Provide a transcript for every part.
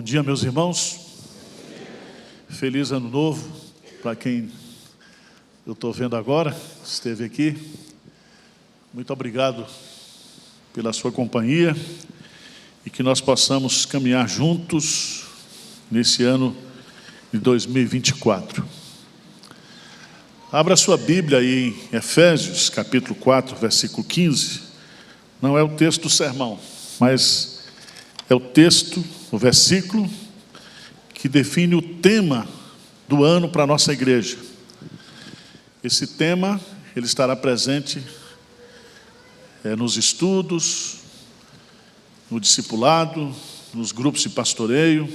dia, meus irmãos. Feliz ano novo para quem eu estou vendo agora, esteve aqui. Muito obrigado pela sua companhia e que nós possamos caminhar juntos nesse ano de 2024. Abra sua Bíblia aí em Efésios, capítulo 4, versículo 15. Não é o texto do sermão, mas é o texto, o versículo que define o tema do ano para a nossa igreja. Esse tema, ele estará presente nos estudos, no discipulado, nos grupos de pastoreio,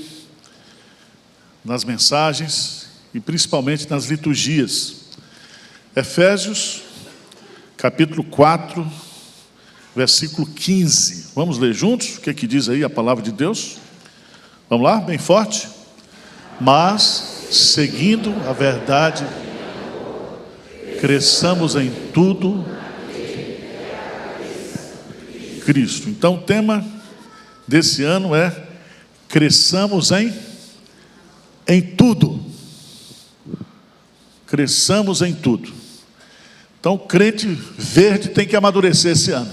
nas mensagens e principalmente nas liturgias. Efésios, capítulo 4, versículo 15. Vamos ler juntos? O que diz aí a palavra de Deus? Vamos lá, bem forte. Mas, seguindo a verdade, cresçamos em tudo Cristo. Então, o tema desse ano é cresçamos em tudo. Cresçamos em tudo. Então, o crente verde tem que amadurecer esse ano.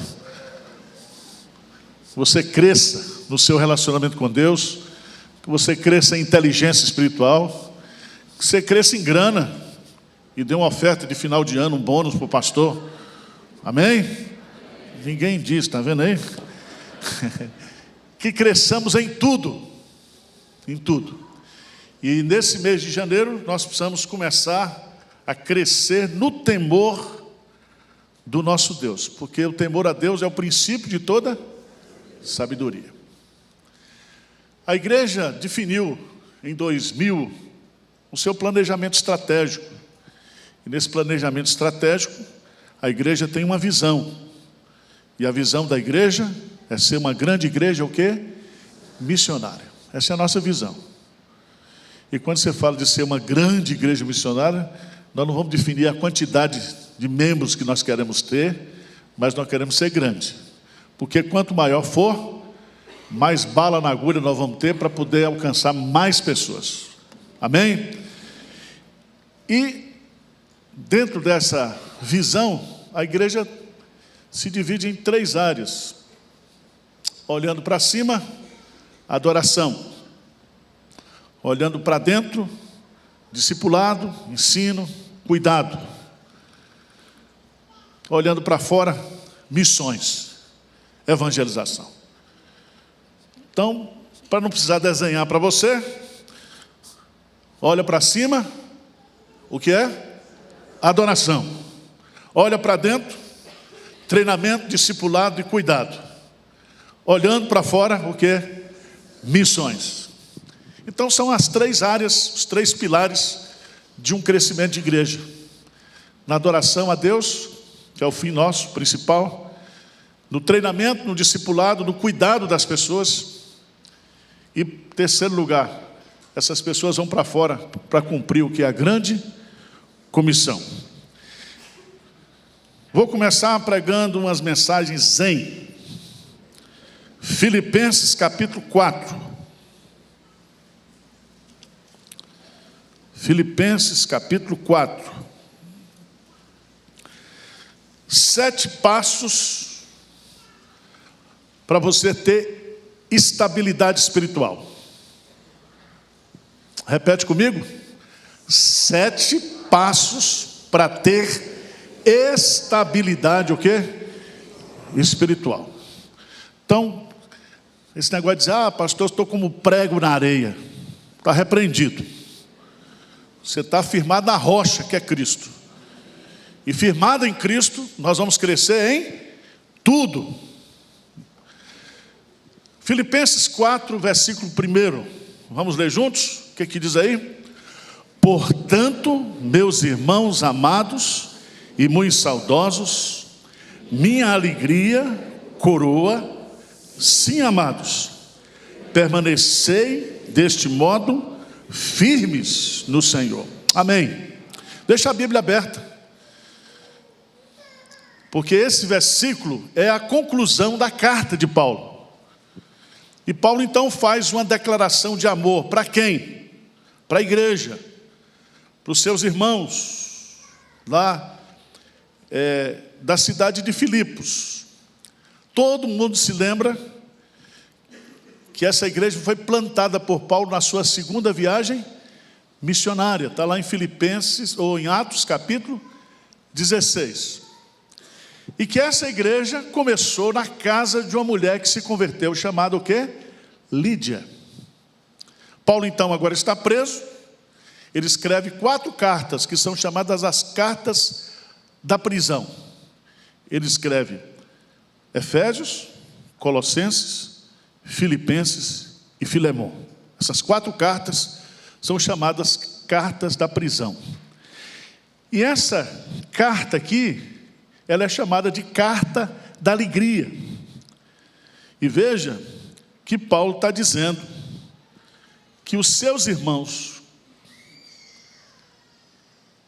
Que você cresça no seu relacionamento com Deus, que você cresça em inteligência espiritual, que você cresça em grana e dê uma oferta de final de ano, um bônus para o pastor. Amém? Ninguém diz, está vendo aí? Que cresçamos em tudo. Em tudo. E nesse mês de janeiro nós precisamos começar a crescer no temor do nosso Deus, porque o temor a Deus é o princípio de toda sabedoria. A igreja definiu em 2000 o seu planejamento estratégico. E nesse planejamento estratégico, a igreja tem uma visão. E a visão da igreja é ser uma grande igreja, o quê? Missionária. Essa é a nossa visão. E quando você fala de ser uma grande igreja missionária, nós não vamos definir a quantidade de membros que nós queremos ter, mas nós queremos ser grande. Porque quanto maior for, mais bala na agulha nós vamos ter para poder alcançar mais pessoas. Amém? E dentro dessa visão, a igreja se divide em 3 áreas. Olhando para cima, adoração. Olhando para dentro, discipulado, ensino, cuidado. Olhando para fora, missões, evangelização. Então, para não precisar desenhar para você, olha para cima, o que é? Adoração. Olha para dentro, treinamento, discipulado e cuidado. Olhando para fora, o que é? Missões. Então são as 3 áreas, os 3 pilares de um crescimento de igreja. Na adoração a Deus, que é o fim nosso principal. No treinamento, no discipulado, no cuidado das pessoas. E terceiro lugar, essas pessoas vão para fora para cumprir o que é a grande comissão. Vou começar pregando umas mensagens em Filipenses capítulo 4. Filipenses capítulo 4. 7 passos para você ter estabilidade espiritual. Repete comigo. 7 passos para ter estabilidade, o quê? Espiritual. Então, esse negócio de dizer, pastor, estou como prego na areia. Está repreendido. Você está firmado na rocha, que é Cristo. E firmado em Cristo, nós vamos crescer em tudo. Filipenses 4, versículo 1. Vamos ler juntos? O que diz aí? Portanto, meus irmãos amados e muito saudosos, minha alegria, coroa, sim, amados, permanecei deste modo firmes no Senhor. Amém. Deixa a Bíblia aberta, porque esse versículo é a conclusão da carta de Paulo. E Paulo então faz uma declaração de amor. Para quem? Para a igreja, para os seus irmãos, lá da cidade de Filipos. Todo mundo se lembra que essa igreja foi plantada por Paulo na sua segunda viagem missionária. Está lá em Filipenses, ou em Atos, capítulo 16. E que essa igreja começou na casa de uma mulher que se converteu, chamada o quê? Lídia. Paulo então agora está preso. Ele escreve 4 cartas, que são chamadas as cartas da prisão. Ele escreve Efésios, Colossenses, Filipenses e Filemão. Essas 4 cartas são chamadas cartas da prisão. E essa carta aqui, ela é chamada de carta da alegria. E veja que Paulo está dizendo que os seus irmãos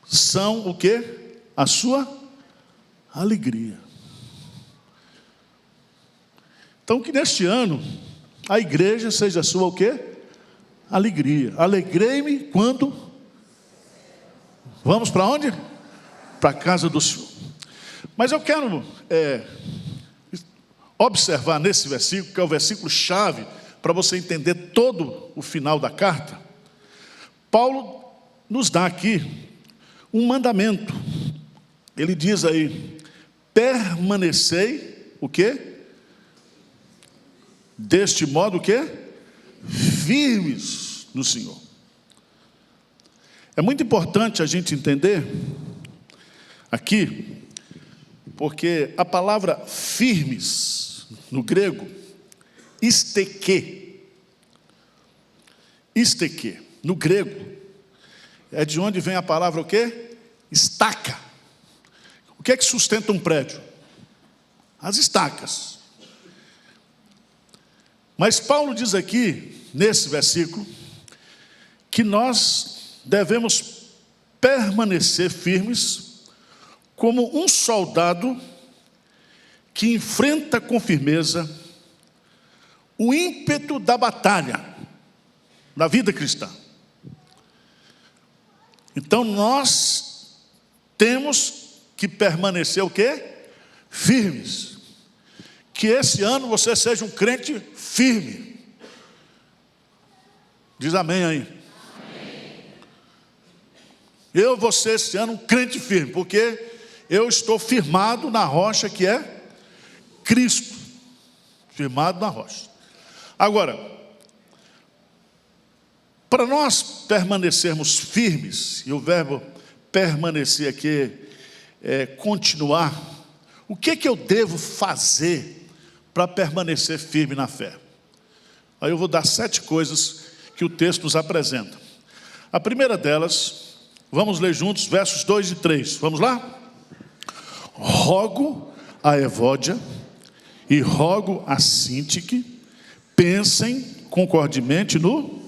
são o quê? A sua alegria. Então que neste ano a igreja seja a sua o quê? Alegria. Alegrei-me quando... Vamos para onde? Para a casa do Senhor. Mas eu quero observar nesse versículo, que é o versículo chave, para você entender todo o final da carta. Paulo nos dá aqui um mandamento. Ele diz aí, permanecei, o quê? Deste modo, o quê? Firmes no Senhor. É muito importante a gente entender aqui, porque a palavra firmes, no grego, isteke, no grego, é de onde vem a palavra o quê? Estaca. O que é que sustenta um prédio? As estacas. Mas Paulo diz aqui, nesse versículo, que nós devemos permanecer firmes como um soldado que enfrenta com firmeza o ímpeto da batalha na vida cristã. Então nós temos que permanecer o quê? Firmes. Que esse ano você seja um crente firme. Diz amém aí. Amém. Eu vou ser esse ano um crente firme, porque eu estou firmado na rocha que é Cristo. Firmado na rocha. Agora, para nós permanecermos firmes, e o verbo permanecer aqui é continuar, o que eu devo fazer para permanecer firme na fé? Aí eu vou dar 7 coisas que o texto nos apresenta. A primeira delas, vamos ler juntos, versos 2 e 3. Vamos lá? Rogo a Evódia e rogo a Sintique, pensem concordemente no...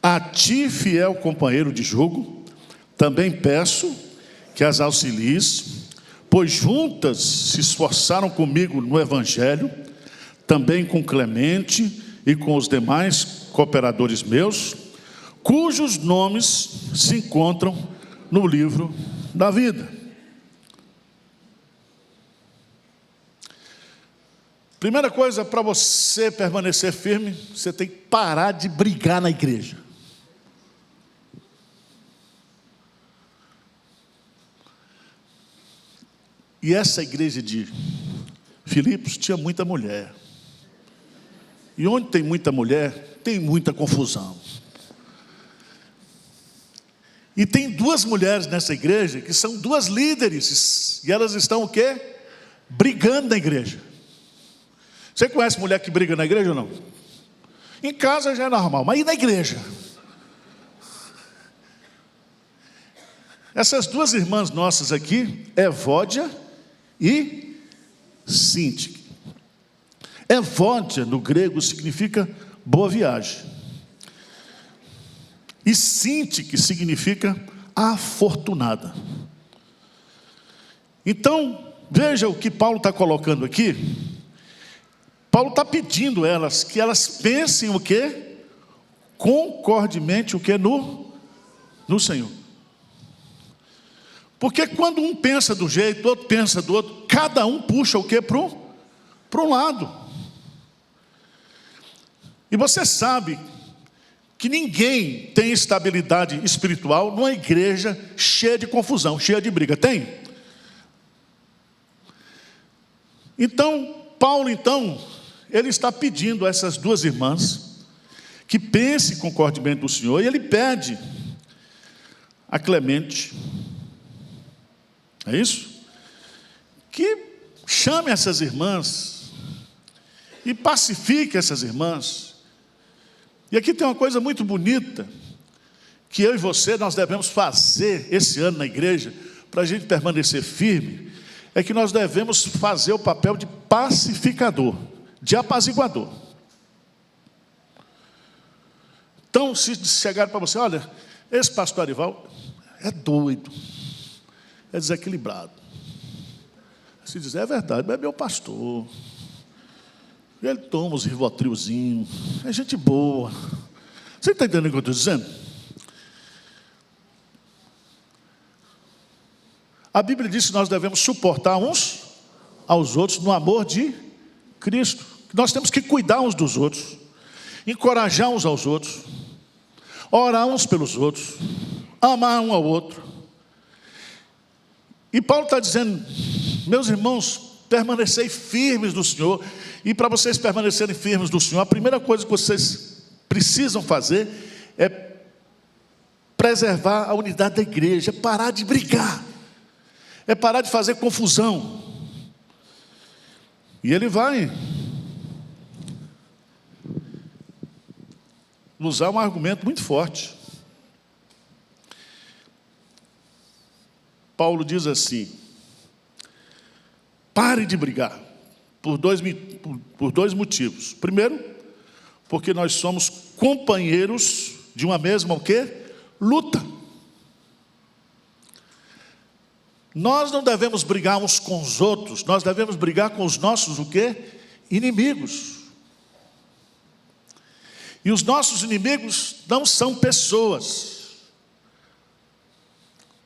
A ti, fiel companheiro de jogo, também peço que as auxilies, pois juntas se esforçaram comigo no Evangelho, também com Clemente e com os demais cooperadores meus, cujos nomes se encontram no livro da vida. Primeira coisa, para você permanecer firme, você tem que parar de brigar na igreja. E essa igreja de Filipos tinha muita mulher. E onde tem muita mulher, tem muita confusão. E tem 2 mulheres nessa igreja, que são 2 líderes. E elas estão o quê? Brigando na igreja. Você conhece mulher que briga na igreja ou não? Em casa já é normal, mas e na igreja? Essas 2 irmãs nossas aqui, Evódia e Sintique. Evódia no grego significa boa viagem. E Sintique significa afortunada. Então, veja o que Paulo está colocando aqui. Paulo está pedindo elas que elas pensem o quê? Concordemente o quê? No Senhor. Porque quando um pensa do jeito, outro pensa do outro, cada um puxa o quê? Para um lado. E você sabe que ninguém tem estabilidade espiritual numa igreja cheia de confusão, cheia de briga. Tem? Então, Paulo, ele está pedindo a essas duas irmãs que pensem concordemente do Senhor, e ele pede a Clemente, é isso? Que chame essas irmãs e pacifique essas irmãs. E aqui tem uma coisa muito bonita, que eu e você, nós devemos fazer esse ano na igreja, para a gente permanecer firme, é que nós devemos fazer o papel de pacificador, de apaziguador. Então, se chegar para você, olha, esse pastor Arival é doido, é desequilibrado. Se dizer, é verdade, mas é meu pastor. Ele toma os rivotrilzinhos, é gente boa. Você está entendendo o que eu estou dizendo? A Bíblia diz que nós devemos suportar uns aos outros no amor de Cristo. Nós temos que cuidar uns dos outros, encorajar uns aos outros, orar uns pelos outros, amar um ao outro. E Paulo está dizendo, meus irmãos, permanecei firmes no Senhor. E para vocês permanecerem firmes no Senhor, a primeira coisa que vocês precisam fazer é preservar a unidade da igreja, é parar de brigar, é parar de fazer confusão. E ele vai usar um argumento muito forte. Paulo diz assim: pare de brigar, por dois motivos. Primeiro, porque nós somos companheiros de uma mesma o quê? Luta. Nós não devemos brigar uns com os outros, nós devemos brigar com os nossos o quê? Inimigos. E os nossos inimigos não são pessoas,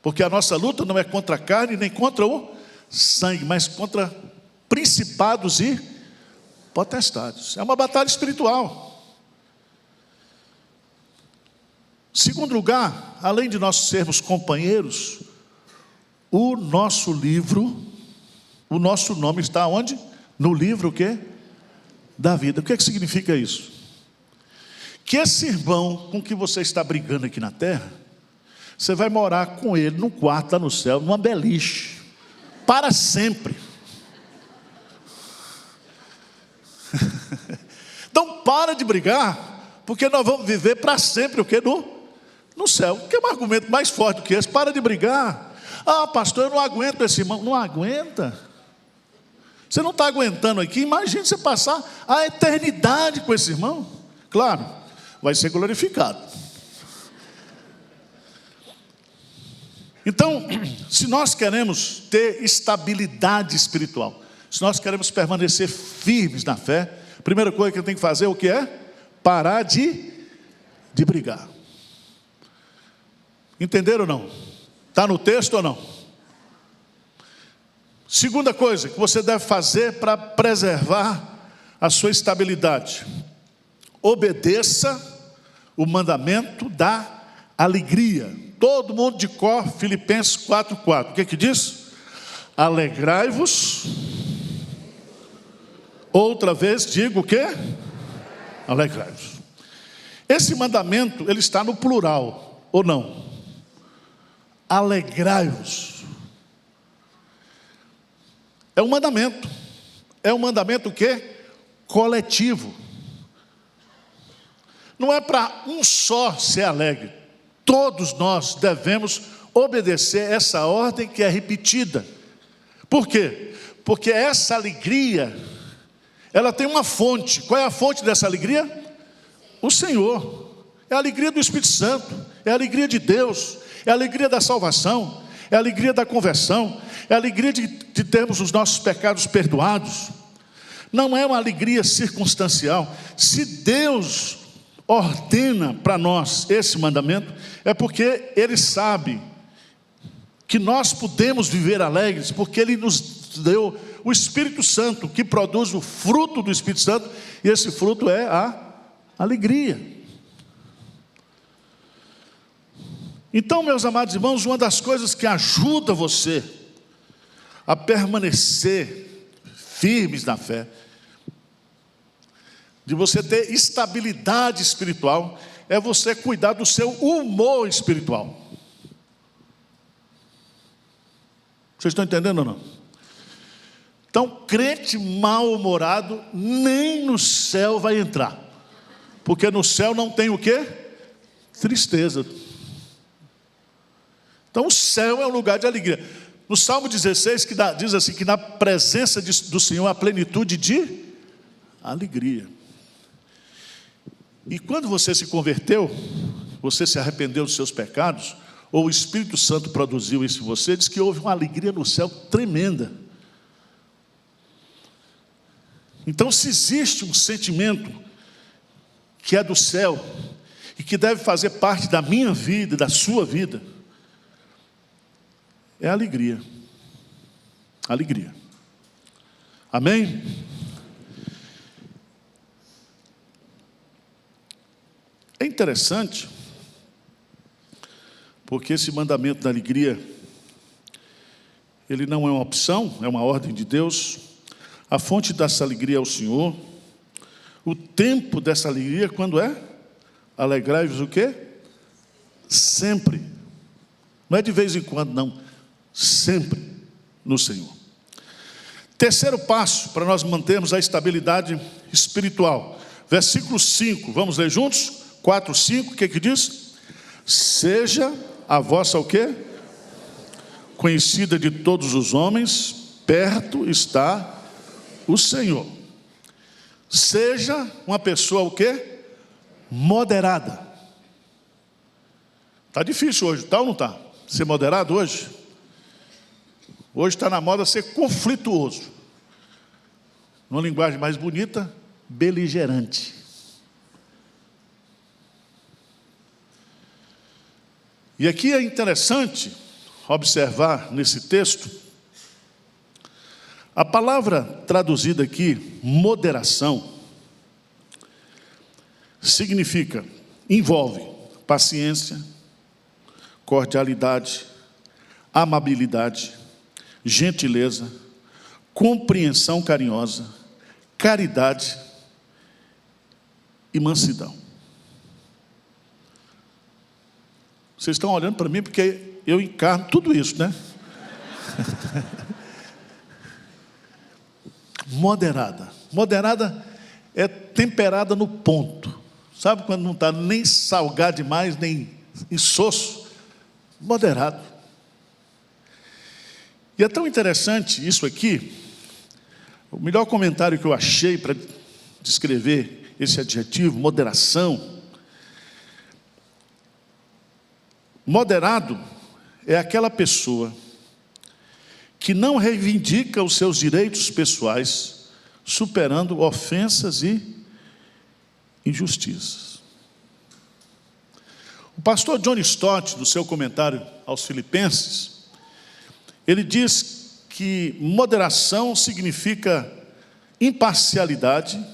porque a nossa luta não é contra a carne, nem contra o sangue, mas contra principados e potestades. É uma batalha espiritual. Segundo lugar, além de nós sermos companheiros, o nosso livro, o nosso nome está onde? No livro o quê? Da vida. O que significa isso? Que esse irmão com que você está brigando aqui na terra, você vai morar com ele num quarto lá no céu, numa beliche, para sempre. Então para de brigar, porque nós vamos viver para sempre o quê? No céu. Que é um argumento mais forte do que esse? Para de brigar. Ah, pastor, eu não aguento esse irmão. Não aguenta? Você não está aguentando aqui? Imagine você passar a eternidade com esse irmão. Claro, vai ser glorificado. Então, se nós queremos ter estabilidade espiritual, se nós queremos permanecer firmes na fé, a primeira coisa que tem que fazer, o que é? Parar de brigar. Entenderam ou não? Está no texto ou não? Segunda coisa que você deve fazer para preservar a sua estabilidade: obedeça o mandamento da alegria. Todo mundo de cor, Filipenses 4:4. O que diz? Alegrai-vos. Outra vez digo o quê? Alegrai-vos. Esse mandamento, ele está no plural, ou não? Alegrai-vos. É um mandamento. É um mandamento o quê? Coletivo. Não é para um só ser alegre. Todos nós devemos obedecer essa ordem que é repetida. Por quê? Porque essa alegria, ela tem uma fonte. Qual é a fonte dessa alegria? O Senhor. É a alegria do Espírito Santo, é a alegria de Deus, é a alegria da salvação, é a alegria da conversão, é a alegria de termos os nossos pecados perdoados. Não é uma alegria circunstancial. Se Deus ordena para nós esse mandamento, é porque Ele sabe que nós podemos viver alegres, porque Ele nos deu o Espírito Santo, que produz o fruto do Espírito Santo, e esse fruto é a alegria. Então, meus amados irmãos, uma das coisas que ajuda você a permanecer firmes na fé, de você ter estabilidade espiritual, é você cuidar do seu humor espiritual. Vocês estão entendendo ou não? Então, crente mal-humorado nem no céu vai entrar, porque no céu não tem o quê? Tristeza. Então o céu é um lugar de alegria. No Salmo 16 diz assim, que na presença do Senhor há plenitude de alegria. E quando você se converteu, você se arrependeu dos seus pecados, ou o Espírito Santo produziu isso em você, diz que houve uma alegria no céu tremenda. Então, se existe um sentimento que é do céu, e que deve fazer parte da minha vida, da sua vida, é a alegria. Alegria. Amém? É interessante, porque esse mandamento da alegria, ele não é uma opção, é uma ordem de Deus. A fonte dessa alegria é o Senhor. O tempo dessa alegria, quando é? Alegrai-vos o quê? Sempre. Não é de vez em quando, não. Sempre no Senhor. Terceiro passo para nós mantermos a estabilidade espiritual. Versículo 5, vamos ler juntos? 4, 5, o que diz? Seja a vossa o quê? Conhecida de todos os homens, perto está o Senhor. Seja uma pessoa o quê? Moderada. Está difícil hoje, está ou não está? Ser moderado hoje? Hoje está na moda ser conflituoso. Numa linguagem mais bonita, beligerante. E aqui é interessante observar nesse texto, a palavra traduzida aqui, moderação, significa, envolve paciência, cordialidade, amabilidade, gentileza, compreensão carinhosa, caridade e mansidão. Vocês estão olhando para mim porque eu encarno tudo isso, né? Moderada. Moderada é temperada no ponto. Sabe quando não está nem salgado demais, nem insosso? Moderado. E é tão interessante isso aqui. O melhor comentário que eu achei para descrever esse adjetivo, moderação. Moderado é aquela pessoa que não reivindica os seus direitos pessoais, superando ofensas e injustiças. O pastor John Stott, no seu comentário aos Filipenses, ele diz que moderação significa imparcialidade,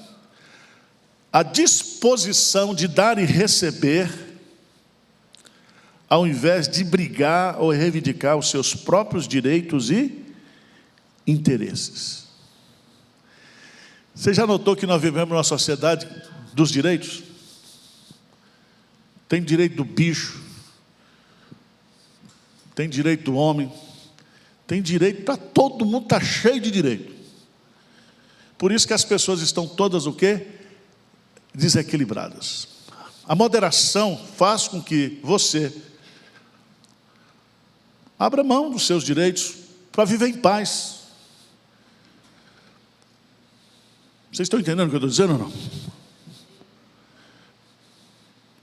a disposição de dar e receber, ao invés de brigar ou reivindicar os seus próprios direitos e interesses. Você já notou que nós vivemos numa sociedade dos direitos? Tem direito do bicho, tem direito do homem, tem direito para todo mundo, está cheio de direito. Por isso que as pessoas estão todas o quê? Desequilibradas. A moderação faz com que você abra mão dos seus direitos para viver em paz. Vocês estão entendendo o que eu estou dizendo ou não?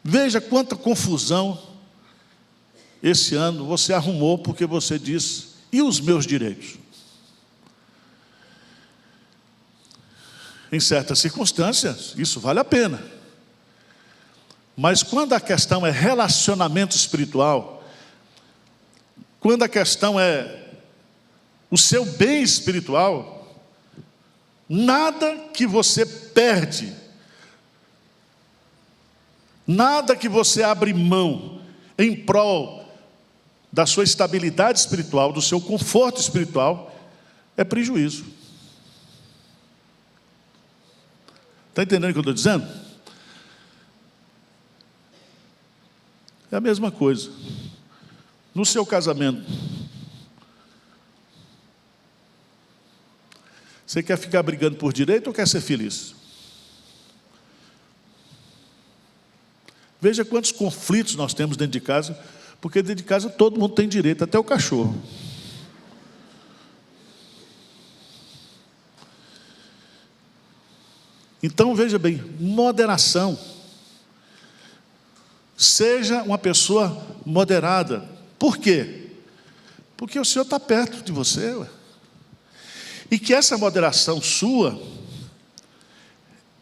Veja quanta confusão esse ano você arrumou porque você disse, e os meus direitos? Em certas circunstâncias, isso vale a pena. Mas quando a questão é relacionamento espiritual, quando a questão é o seu bem espiritual, nada que você perde, nada que você abre mão em prol da sua estabilidade espiritual, do seu conforto espiritual, é prejuízo. Está entendendo o que eu estou dizendo? É a mesma coisa. No seu casamento, você quer ficar brigando por direito ou quer ser feliz? Veja quantos conflitos nós temos dentro de casa, porque dentro de casa todo mundo tem direito, até o cachorro. Então, veja bem, moderação. Seja uma pessoa moderada. Por quê? Porque o Senhor está perto de você. Ué. E que essa moderação sua,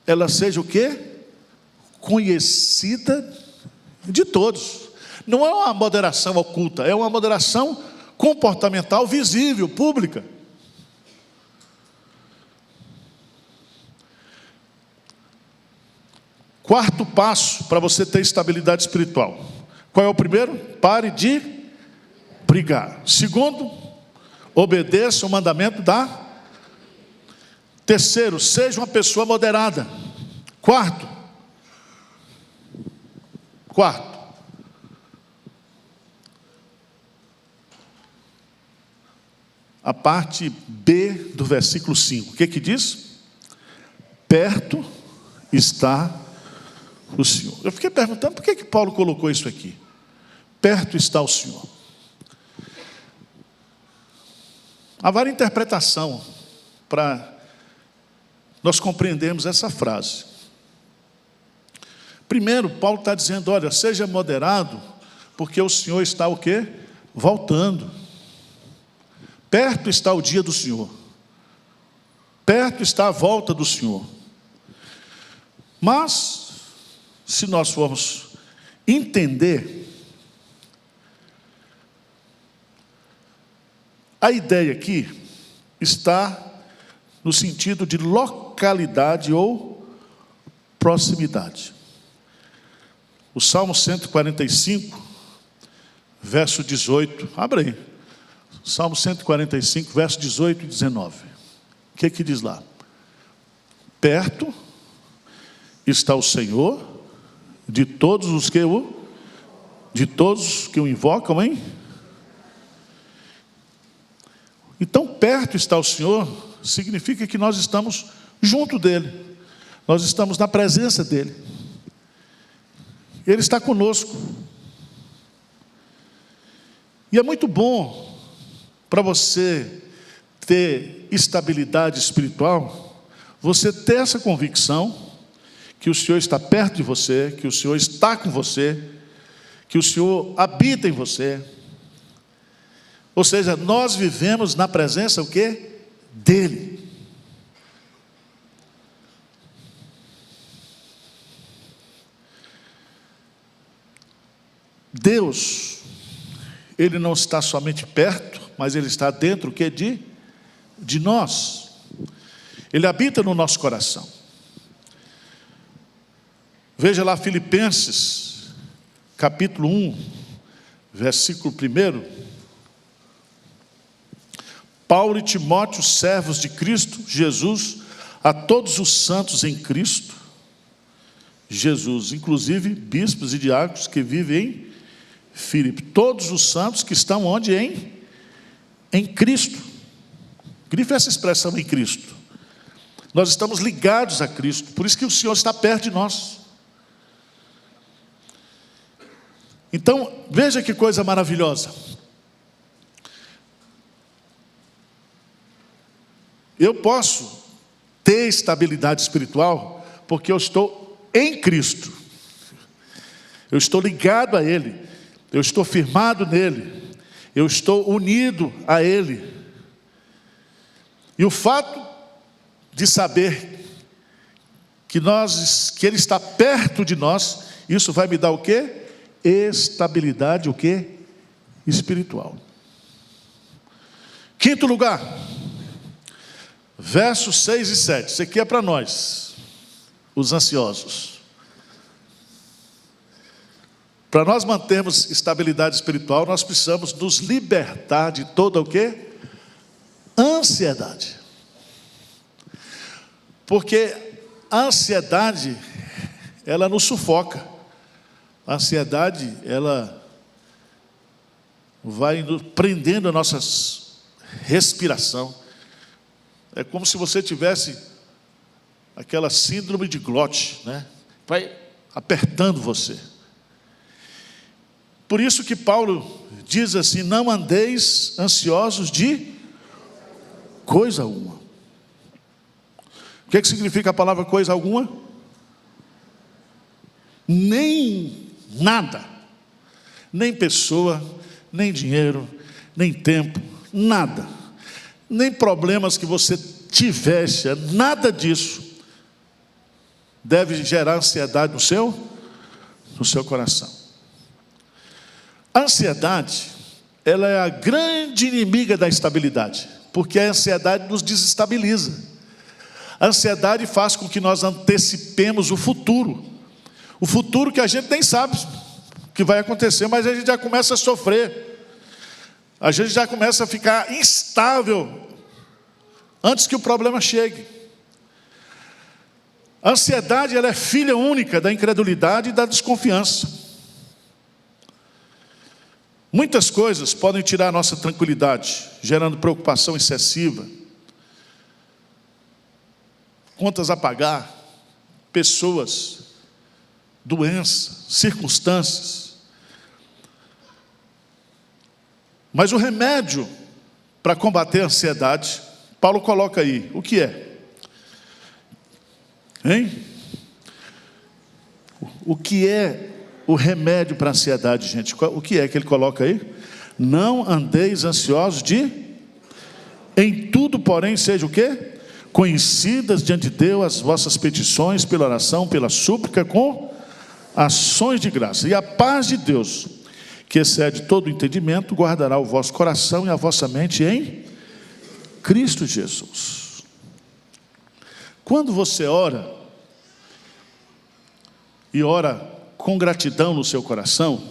ela seja o quê? Conhecida de todos. Não é uma moderação oculta, é uma moderação comportamental, visível, pública. Quarto passo para você ter estabilidade espiritual. Qual é o primeiro? Pare de brigar. Segundo, obedeça o mandamento da. Terceiro, seja uma pessoa moderada. Quarto, a parte B do versículo 5. O que diz? Perto está o Senhor. Eu fiquei perguntando por que Paulo colocou isso aqui. Perto está o Senhor. Há várias interpretações para nós compreendermos essa frase. Primeiro, Paulo está dizendo, olha, seja moderado, porque o Senhor está o quê? Voltando. Perto está o dia do Senhor. Perto está a volta do Senhor. Mas, se nós formos entender, a ideia aqui está no sentido de localidade ou proximidade. O Salmo 145, verso 18, abre aí. Salmo 145, verso 18 e 19. O que diz lá? Perto está o Senhor de todos os que o invocam, hein? Então, perto está o Senhor, significa que nós estamos junto dEle. Nós estamos na presença dEle. Ele está conosco. E é muito bom para você ter estabilidade espiritual, você ter essa convicção que o Senhor está perto de você, que o Senhor está com você, que o Senhor habita em você. Ou seja, nós vivemos na presença o quê? Dele. Deus, Ele não está somente perto, mas Ele está dentro o quê? De nós. Ele habita no nosso coração. Veja lá Filipenses, capítulo 1, versículo 1. Paulo e Timóteo, servos de Cristo Jesus, a todos os santos em Cristo Jesus, inclusive bispos e diáconos que vivem em Filipe. Todos os santos que estão onde? Em Cristo. Grife essa expressão, em Cristo. Nós estamos ligados a Cristo, por isso que o Senhor está perto de nós. Então, veja que coisa maravilhosa. Eu posso ter estabilidade espiritual porque eu estou em Cristo. Eu estou ligado a Ele. Eu estou firmado nele. Eu estou unido a Ele. E o fato de saber que Ele está perto de nós, isso vai me dar o quê? Estabilidade, o quê? Espiritual. Quinto lugar, versos 6 e 7. Isso aqui é para nós, os ansiosos. Para nós mantermos estabilidade espiritual, nós precisamos nos libertar de toda o quê? Ansiedade. Porque a ansiedade, ela nos sufoca. A ansiedade, ela vai prendendo a nossa respiração. É como se você tivesse aquela síndrome de glote, né? Vai apertando você. Por isso que Paulo diz assim: não andeis ansiosos de coisa alguma. O que significa a palavra coisa alguma? Nem nada, nem pessoa, nem dinheiro, nem tempo, nada, nem problemas que você tivesse, nada disso deve gerar ansiedade no seu coração. A ansiedade, ela é a grande inimiga da estabilidade, porque a ansiedade nos desestabiliza. A ansiedade faz com que nós antecipemos o futuro que a gente nem sabe que vai acontecer, mas a gente já começa a sofrer, a gente já começa a ficar instável antes que o problema chegue. A ansiedade, ela é filha única da incredulidade e da desconfiança. Muitas coisas podem tirar a nossa tranquilidade, gerando preocupação excessiva, contas a pagar, pessoas, doenças, circunstâncias. Mas o remédio para combater a ansiedade, Paulo coloca aí, o que é? Hein? O que é o remédio para a ansiedade, gente? O que é que ele coloca aí? Não andeis ansiosos em tudo, porém, seja o quê? Conhecidas diante de Deus as vossas petições, pela oração, pela súplica, com ações de graça. E a paz de Deus, que excede todo o entendimento, guardará o vosso coração e a vossa mente em Cristo Jesus. Quando você ora, e ora com gratidão no seu coração,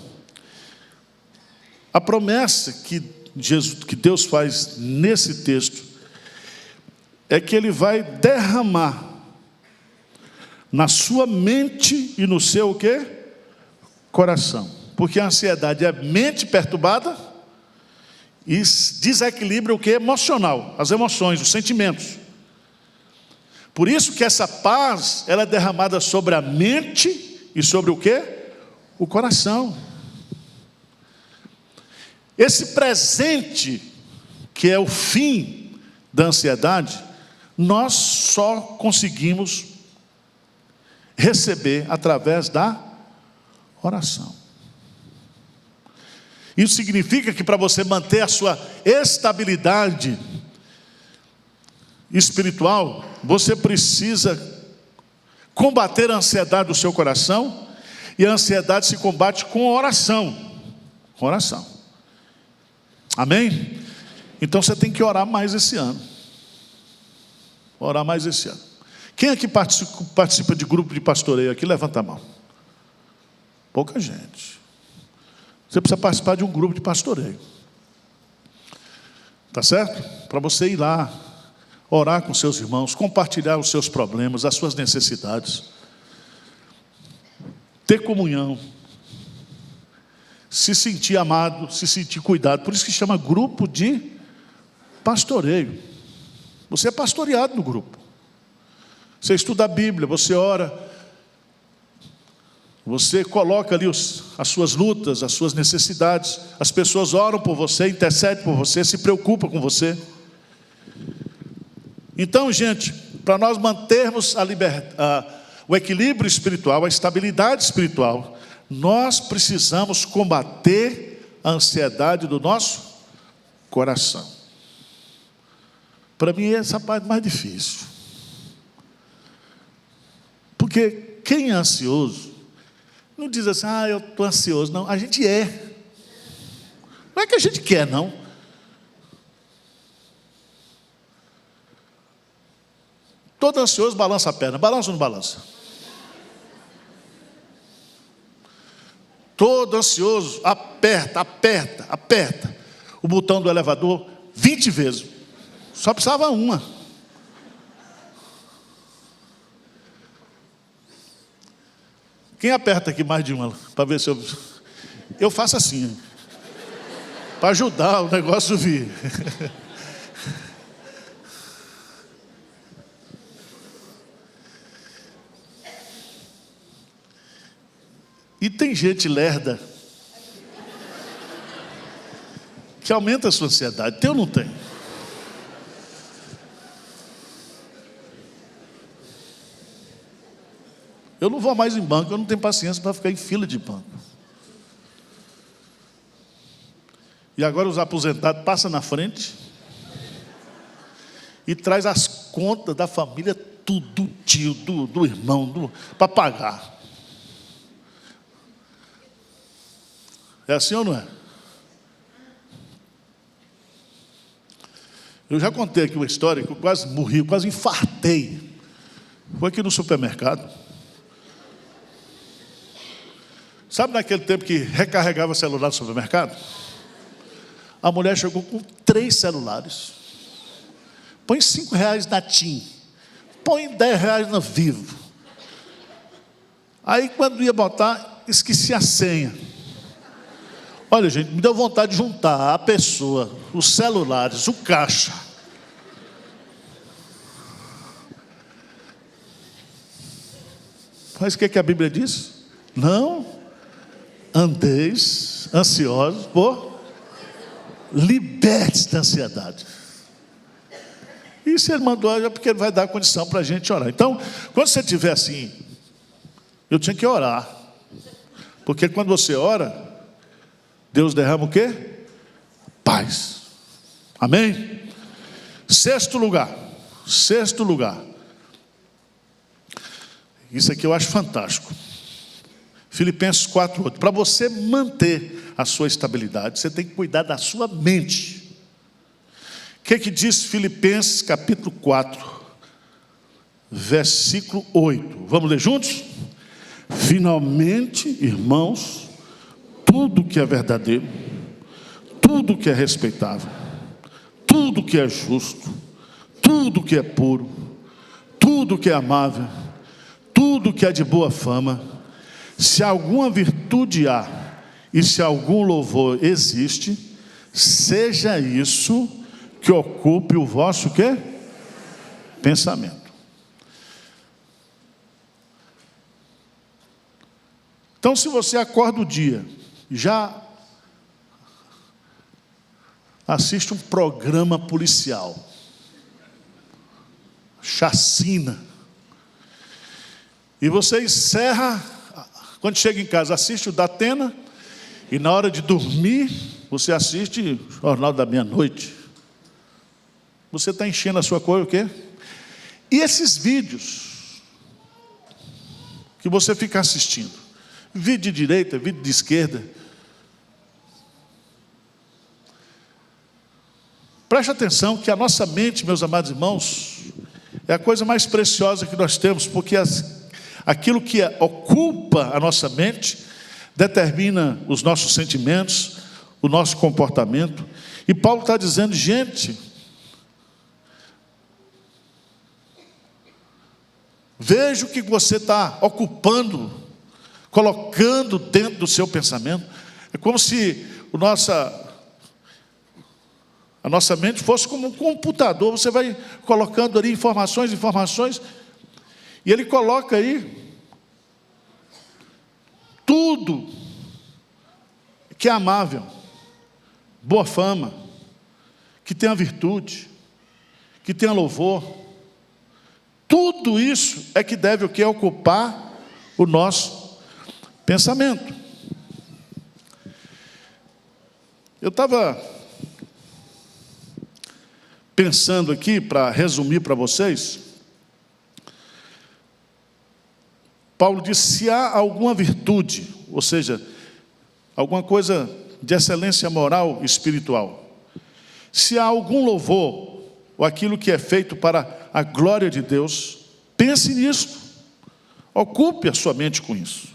a promessa que Deus faz nesse texto é que Ele vai derramar na sua mente e no seu o quê? Coração. Porque a ansiedade é mente perturbada e desequilibra o quê? Emocional, as emoções, os sentimentos. Por isso que essa paz, ela é derramada sobre a mente e sobre o quê? O coração. Esse presente, que é o fim da ansiedade, nós só conseguimos receber através da oração. Isso significa que para você manter a sua estabilidade espiritual, você precisa combater a ansiedade do seu coração, e a ansiedade se combate com oração. Com oração. Amém? Então você tem que orar mais esse ano. Orar mais esse ano. Quem aqui participa de grupo de pastoreio aqui? Levanta a mão. Pouca gente. Você precisa participar de um grupo de pastoreio. Tá certo? Para você ir lá, orar com seus irmãos, compartilhar os seus problemas, as suas necessidades, ter comunhão, se sentir amado, se sentir cuidado. Por isso que chama grupo de pastoreio. Você é pastoreado no grupo. Você estuda a Bíblia, você ora, você coloca ali as suas lutas, as suas necessidades. As pessoas oram por você, intercedem por você, se preocupam com você. Então, gente, para nós mantermos o equilíbrio espiritual, a estabilidade espiritual, nós precisamos combater a ansiedade do nosso coração. Para mim, essa é a parte mais difícil. Porque quem é ansioso, não diz assim, eu estou ansioso. Não, a gente é. Não é que a gente quer, não. Todo ansioso balança a perna. Balança ou não balança? Todo ansioso aperta o botão do elevador 20 vezes. Só precisava uma. Quem aperta aqui mais de uma? Para ver se eu faço assim. Para ajudar o negócio a vir. E tem gente lerda que aumenta a sua ansiedade. Tem ou não tem? Eu não vou mais em banco, eu não tenho paciência para ficar em fila de banco. E agora os aposentados passam na frente e traz as contas da família, tudo, do tio, do irmão, para pagar. É assim ou não é? Eu já contei aqui uma história que eu quase morri, eu quase infartei. Foi aqui no supermercado. Sabe naquele tempo que recarregava celular no supermercado? A mulher chegou com 3 celulares. Põe R$5 na TIM. Põe R$10 na Vivo. Aí quando ia botar, esqueci a senha. Olha, gente, me deu vontade de juntar a pessoa, os celulares, o caixa. Mas o que a Bíblia diz? Não andeis ansiosos por liberte-se da ansiedade. Isso ele mandou é porque ele vai dar condição para a gente orar. Então, quando você estiver assim, eu tinha que orar. Porque quando você ora, Deus derrama o quê? Paz. Amém? Sexto lugar. Isso aqui eu acho fantástico. Filipenses 4:8. Para você manter a sua estabilidade, você tem que cuidar da sua mente. O que diz Filipenses capítulo 4, versículo 8? Vamos ler juntos? Finalmente, irmãos, tudo que é verdadeiro, tudo que é respeitável, tudo que é justo, tudo que é puro, tudo que é amável, tudo que é de boa fama, se alguma virtude há e se algum louvor existe, seja isso que ocupe o vosso quê? Pensamento. Então, se você acorda o dia, já assiste um programa policial, chacina, e você encerra, quando chega em casa, assiste o Datena, e na hora de dormir, você assiste o Jornal da Meia-Noite. Você está enchendo a sua cor, o quê? E esses vídeos que você fica assistindo, vídeo de direita, vídeo de esquerda, preste atenção que a nossa mente, meus amados irmãos, é a coisa mais preciosa que nós temos, porque aquilo que ocupa a nossa mente determina os nossos sentimentos, o nosso comportamento. E Paulo está dizendo, gente, veja o que você está ocupando, colocando dentro do seu pensamento. É como se a nossa mente fosse como um computador. Você vai colocando ali informações, e ele coloca aí tudo que é amável, boa fama, que tenha virtude, que tenha louvor. Tudo isso é que deve o que? Ocupar o nosso pensamento. Eu estava pensando aqui, para resumir para vocês, Paulo diz: se há alguma virtude, ou seja, alguma coisa de excelência moral e espiritual, se há algum louvor, ou aquilo que é feito para a glória de Deus, pense nisso, ocupe a sua mente com isso.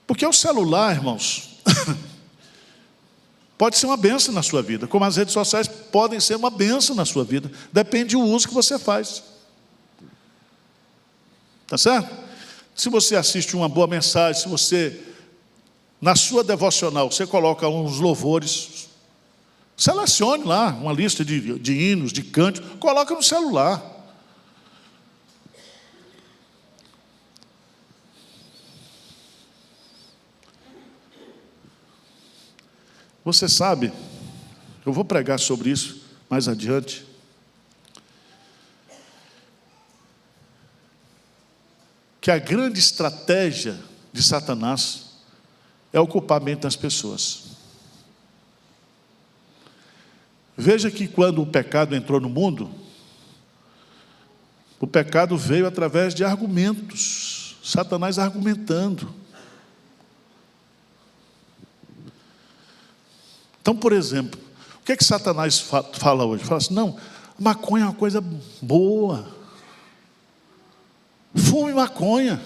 Porque o celular, irmãos, pode ser uma bênção na sua vida, como as redes sociais podem ser uma bênção na sua vida, depende do uso que você faz. Tá certo? Se você assiste uma boa mensagem, se você, na sua devocional, você coloca uns louvores, selecione lá uma lista de hinos, de cânticos, coloca no celular. Você sabe, eu vou pregar sobre isso mais adiante, que a grande estratégia de Satanás é ocupar a mente das pessoas. Veja que quando o pecado entrou no mundo, o pecado veio através de argumentos, Satanás argumentando. Então, por exemplo, o que é que Satanás fala hoje? Fala assim: não, maconha é uma coisa boa, fume maconha.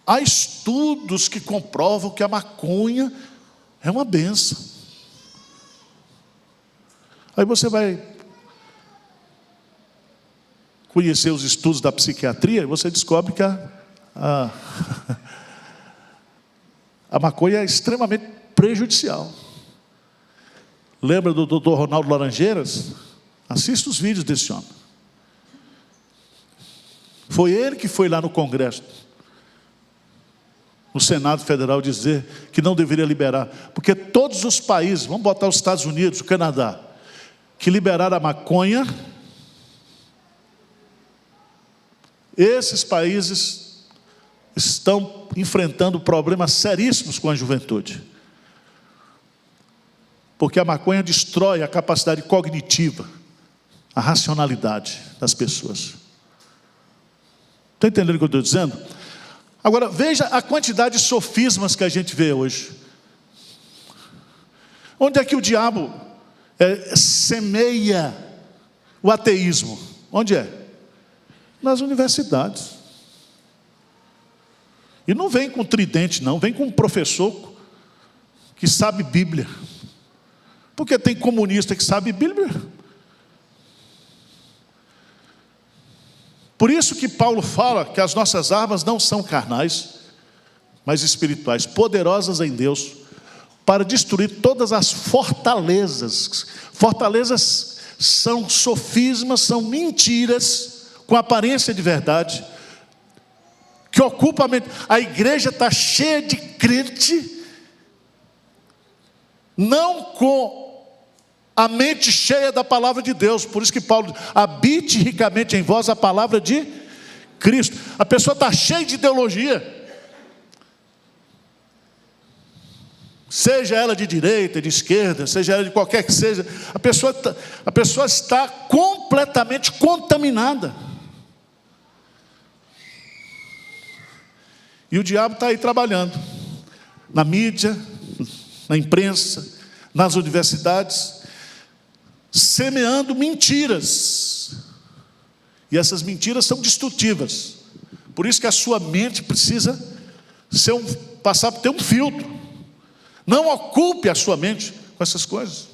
Há estudos que comprovam que a maconha é uma bênção. Aí você vai conhecer os estudos da psiquiatria e você descobre que a maconha é extremamente prejudicial. Lembra do Dr. Ronaldo Laranjeiras? Assista os vídeos desse homem. Foi ele que foi lá no Congresso, no Senado Federal, dizer que não deveria liberar, porque todos os países, vamos botar os Estados Unidos, o Canadá, que liberaram a maconha, esses países estão enfrentando problemas seríssimos com a juventude. Porque a maconha destrói a capacidade cognitiva, a racionalidade das pessoas. Está entendendo o que eu estou dizendo? Agora, veja a quantidade de sofismas que a gente vê hoje. Onde é que o diabo semeia o ateísmo? Onde é? Nas universidades. E não vem com tridente, não. Vem com um professor que sabe Bíblia. Porque tem comunista que sabe Bíblia. Por isso que Paulo fala que as nossas armas não são carnais, mas espirituais, poderosas em Deus, para destruir todas as fortalezas. Fortalezas são sofismas, são mentiras, com aparência de verdade, que ocupam a mente. A igreja está cheia de crente, não com a mente cheia da palavra de Deus. Por isso que Paulo diz: habite ricamente em vós a palavra de Cristo. A pessoa está cheia de ideologia, seja ela de direita, de esquerda, seja ela de qualquer que seja, a pessoa está completamente contaminada. E o diabo está aí trabalhando, na mídia, na imprensa, nas universidades, semeando mentiras. E essas mentiras são destrutivas. Por isso que a sua mente precisa passar por ter um filtro. Não ocupe a sua mente com essas coisas.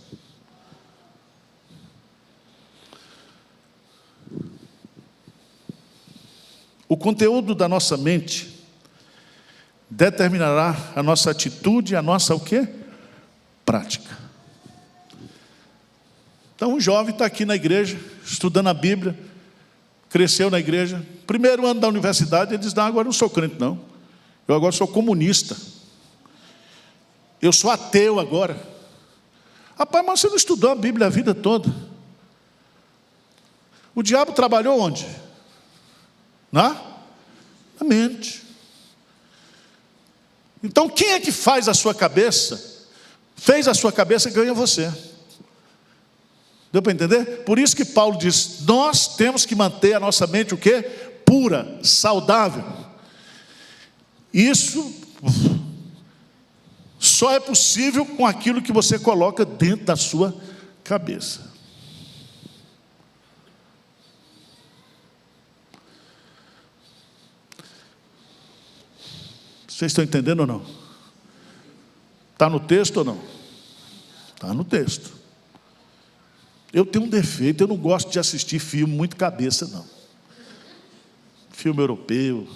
O conteúdo da nossa mente determinará a nossa atitude e a nossa o quê? Prática. Então um jovem está aqui na igreja, estudando a Bíblia, cresceu na igreja, primeiro ano da universidade, ele diz: não, agora eu não sou crente não, eu agora sou comunista, eu sou ateu agora. Rapaz, mas você não estudou a Bíblia a vida toda. O diabo trabalhou onde? Na mente. Então quem é que faz a sua cabeça? Fez a sua cabeça e ganha você. Deu para entender? Por isso que Paulo diz: nós temos que manter a nossa mente o quê? pura, saudável. Isso só é possível com aquilo que você coloca dentro da sua cabeça. Vocês estão entendendo ou não? Está no texto ou não? Está no texto. Eu tenho um defeito, eu não gosto de assistir filme muito cabeça, não. Filme europeu.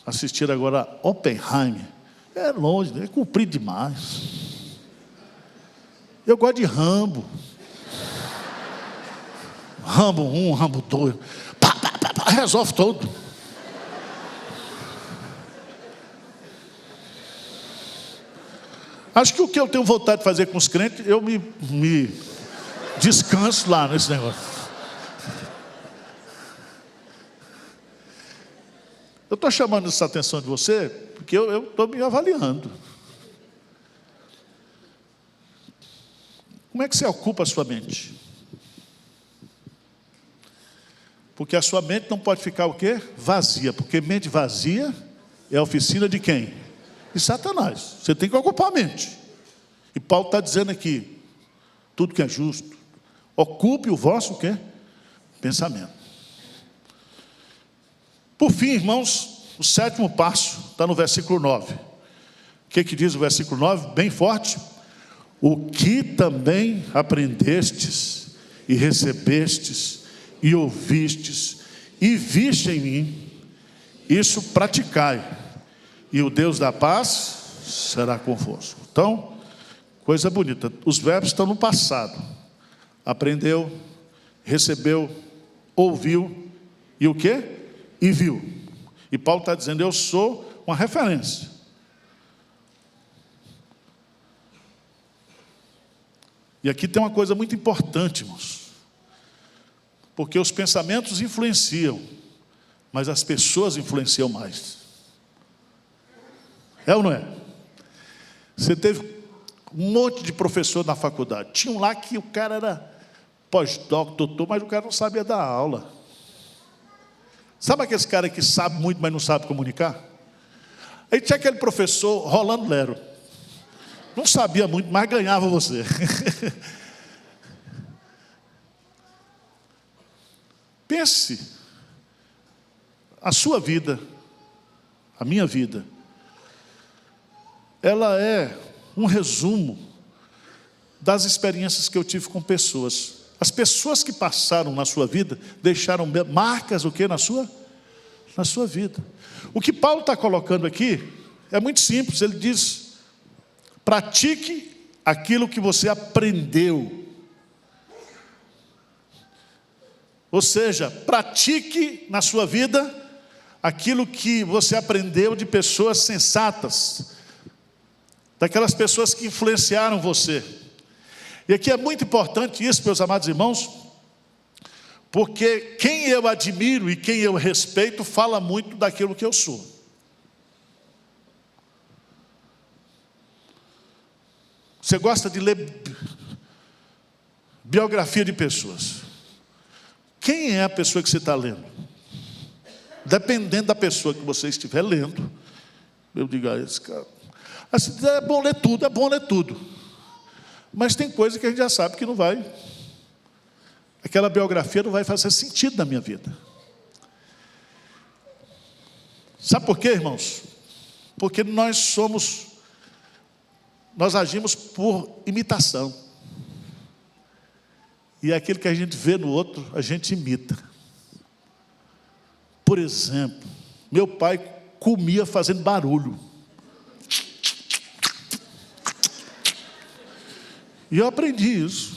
Assistir agora Oppenheimer. É longe, é comprido demais. Eu gosto de Rambo. Rambo 1, Rambo 2. Pá, pá, pá, pá, resolve todo. Acho que o que eu tenho vontade de fazer com os crentes, eu me descanso lá nesse negócio. Eu estou chamando essa atenção de você, porque eu estou me avaliando. Como é que você ocupa a sua mente? Porque a sua mente não pode ficar o quê? Vazia, porque mente vazia é a oficina de quem? De Satanás. Você tem que ocupar a mente. E Paulo está dizendo aqui, tudo que é justo, ocupe o vosso o quê? Pensamento. Por fim, irmãos, o sétimo passo está no versículo 9. O que diz o versículo 9? Bem forte. O que também aprendestes e recebestes e ouvistes e viste em mim, isso praticai, e o Deus da paz será convosco. Então, coisa bonita, os verbos estão no passado. Aprendeu, recebeu, ouviu e o quê? E viu. E Paulo está dizendo, eu sou uma referência. E aqui tem uma coisa muito importante, irmãos. Porque os pensamentos influenciam, mas as pessoas influenciam mais. É ou não é? Você teve um monte de professor na faculdade. Tinha um lá que o cara era pós-doc, doutor, mas o cara não sabia dar aula. Sabe aqueles caras que sabem muito, mas não sabem comunicar? Aí tinha aquele professor, Rolando Lero. Não sabia muito, mas ganhava você. Pense, a sua vida, a minha vida, ela é um resumo das experiências que eu tive com pessoas. As pessoas que passaram na sua vida deixaram marcas o quê? Na sua vida. O que Paulo está colocando aqui é muito simples. Ele diz, pratique aquilo que você aprendeu. Ou seja, pratique na sua vida aquilo que você aprendeu de pessoas sensatas, daquelas pessoas que influenciaram você. E aqui é muito importante isso, meus amados irmãos, porque quem eu admiro e quem eu respeito fala muito daquilo que eu sou. Você gosta de ler biografia de pessoas. Quem é a pessoa que você está lendo? Dependendo da pessoa que você estiver lendo, eu digo a esse cara, assim, é bom ler tudo. Mas tem coisa que a gente já sabe que não vai. Aquela biografia não vai fazer sentido na minha vida. Sabe por quê, irmãos? Porque nós agimos por imitação. E aquilo que a gente vê no outro, a gente imita. Por exemplo, meu pai comia fazendo barulho. E eu aprendi isso.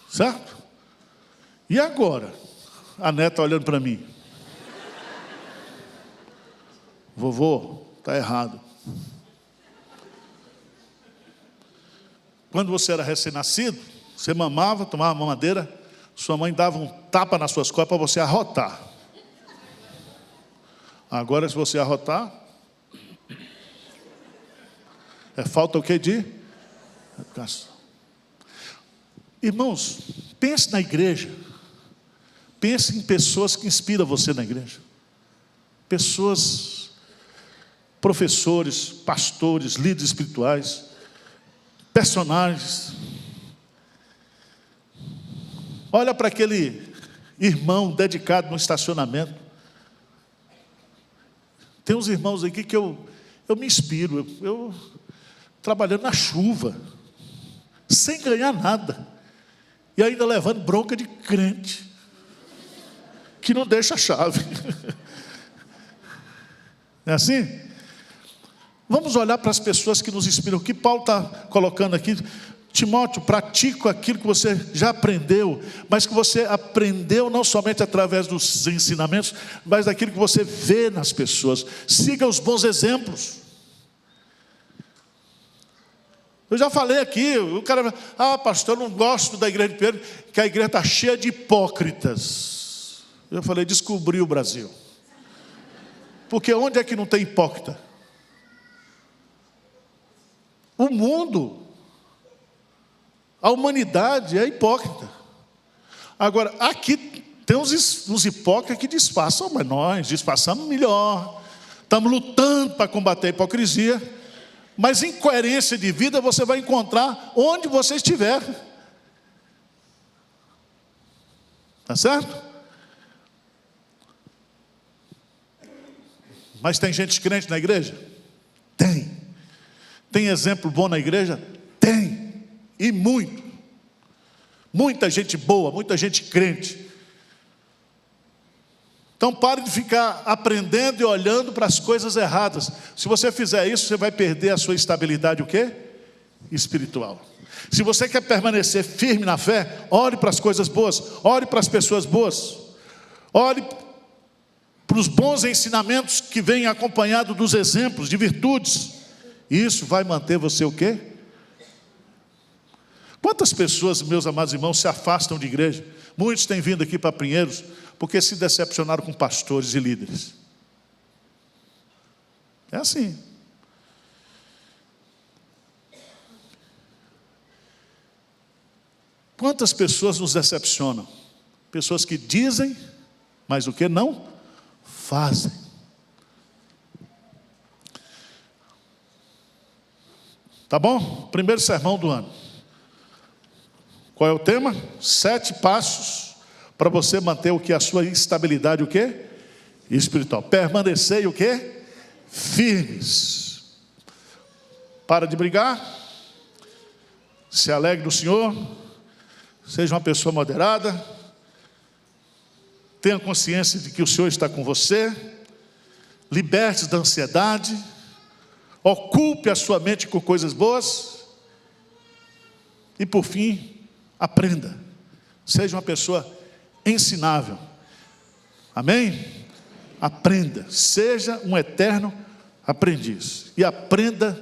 Certo? E agora? A neta olhando para mim. Vovô, está errado. Quando você era recém-nascido, você mamava, tomava mamadeira, sua mãe dava um tapa nas suas costas para você arrotar. Agora, se você arrotar, é falta o que de educação. Irmãos, pense na igreja. Pense em pessoas que inspiram você na igreja. Pessoas, professores, pastores, líderes espirituais, personagens. Olha para aquele irmão dedicado no estacionamento. Tem uns irmãos aqui que eu me inspiro. Eu trabalhando na chuva, sem ganhar nada, e ainda levando bronca de crente que não deixa a chave. Não é assim? Vamos olhar para as pessoas que nos inspiram. O que Paulo está colocando aqui: Timóteo, pratica aquilo que você já aprendeu, mas que você aprendeu não somente através dos ensinamentos, mas daquilo que você vê nas pessoas. Siga os bons exemplos. Eu já falei aqui, o cara fala: pastor, eu não gosto da igreja de Pedro, que a igreja está cheia de hipócritas. Eu falei: descobri o Brasil. Porque onde é que não tem hipócrita? O mundo, a humanidade é hipócrita. Agora, aqui tem uns hipócritas que disfarçam, mas nós disfarçamos melhor. Estamos lutando para combater a hipocrisia. Mas incoerência de vida você vai encontrar onde você estiver. Tá certo? Mas tem gente crente na igreja? Tem. Tem exemplo bom na igreja? Tem. E muito. Muita gente boa, muita gente crente. Então pare de ficar aprendendo e olhando para as coisas erradas. Se você fizer isso, você vai perder a sua estabilidade, o quê? Espiritual. Se você quer permanecer firme na fé, ore para as coisas boas, ore para as pessoas boas, ore para os bons ensinamentos que vêm acompanhado dos exemplos de virtudes. E isso vai manter você o quê? Quantas pessoas, meus amados irmãos, se afastam de igreja? Muitos têm vindo aqui para Pinheiros porque se decepcionaram com pastores e líderes. É assim. Quantas pessoas nos decepcionam? Pessoas que dizem, mas o que não fazem. Tá bom? Primeiro sermão do ano. Qual é o tema? 7 passos para você manter o que? A sua estabilidade, o quê? Espiritual. Permanecer o quê? Firmes. Para de brigar. Se alegre no Senhor. Seja uma pessoa moderada. Tenha consciência de que o Senhor está com você. Liberte-se da ansiedade. Ocupe a sua mente com coisas boas. E por fim, aprenda. Seja uma pessoa ensinável. Amém? Aprenda. Seja um eterno aprendiz. E aprenda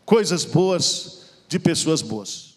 coisas boas de pessoas boas.